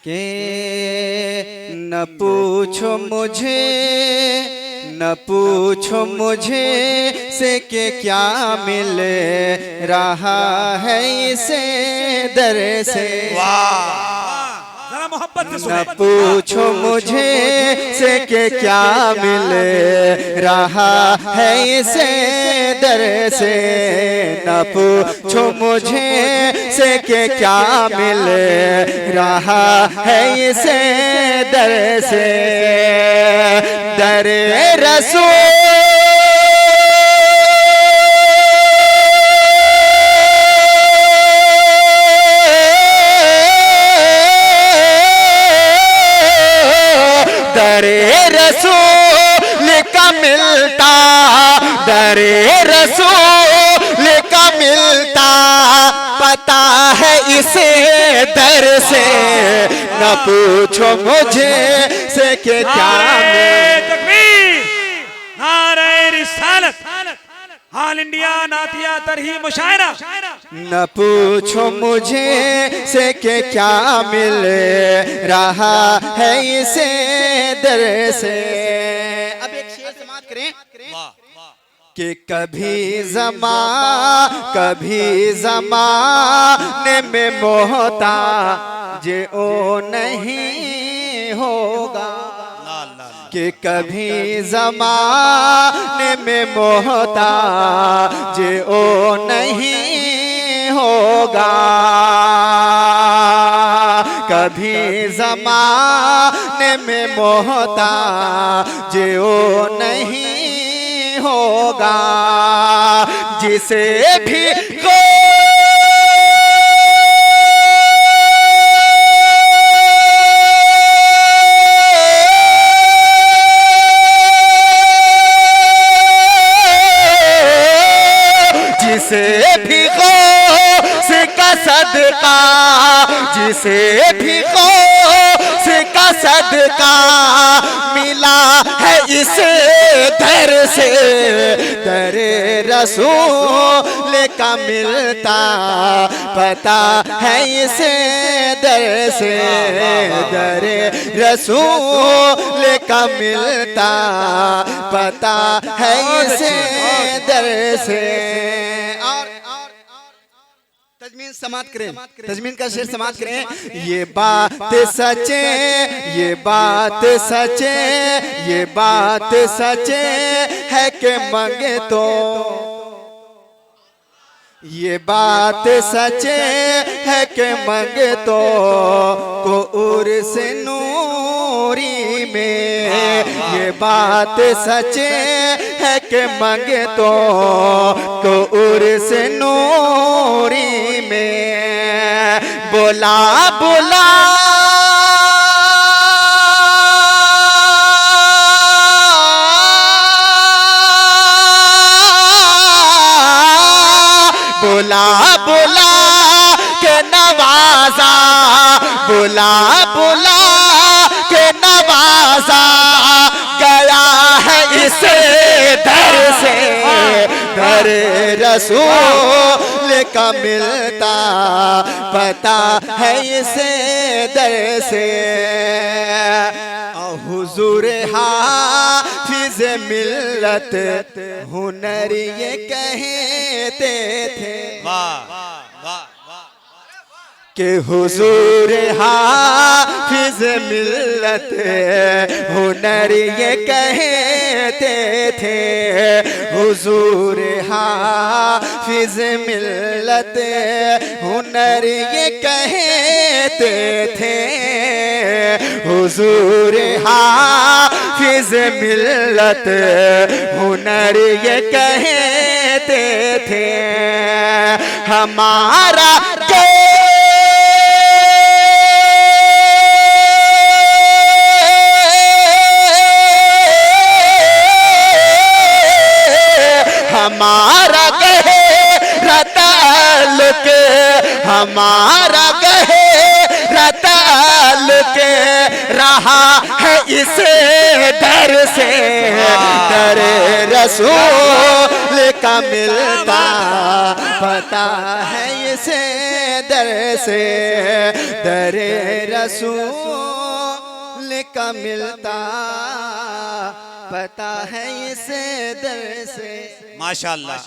के न पूछो मुझे, न पूछो मुझे से के क्या मिल रहा है इसे दर से। वाह, जरा मोहब्बत से सुने। न पूछो मुझे से के क्या मिल रहा है इसे दर से। न पूछो मुझे से के क्या मिल रहा है इसे दर से। दर रसूल दरे रसूल का मिलता, दरे रसूल का मिलता पता है इसे दर से। न पूछो मुझे से के क्या नारे तकबीर, नारे रिसालत, ऑल इंडिया नातिया तरही मुशायरा। न पूछो मुझे से के क्या मिल रहा है इसे दर से। अब एक शेर समाप्त करें कि कभी ज़माने में मोहताज ओ नहीं होगा, कि कभी ज़माने में मोहताज ओ नहीं होगा। कभी ज़माने में मोहताज ओ नहीं होगा। जिसे भी जिसे भी गौस का सदका, जिसे भी गौस का सदका मिला है इसे दर से। दर रसूल का मिलता पता है इसे दर से। दर रसूल का मिलता पता है इसे दर से। और तजमीन समाप्त करें, तजमीन का शेर समाप्त करें। ये बात सचे, ये बात सचे, ये बात सचे है कि मंगे तो, ये बात सचे है कि मंगे तो को उर्स नूरी में। ये बात सचे है कि मंगे तो उर्स नूरी में। बोला बोला बोला बोला के नवाजा, बोला बोला के नवाजा गया है इसे दर से। दर रसूल का मिलता पता है इसे दर से। हुजूर हाफिज मिल्लत हुनर ये कहते थे कि हुजूर हाफिज मिल्लत हुनर ये कहते थे। हुजूर हाफिज मिल्लत हुनर ये कहते थे। हुजूर हाफिज मिल्लत हुनर ये कहते थे। हमारा हमारा गहरा ताल्लुक, हमारा गहरा ताल्लुक रहा है इसे दर से। दर रसूल का मिलता पता है इसे दर दर से दरे रसूल का मिलता पता है इस दर से। माशाअल्लाह।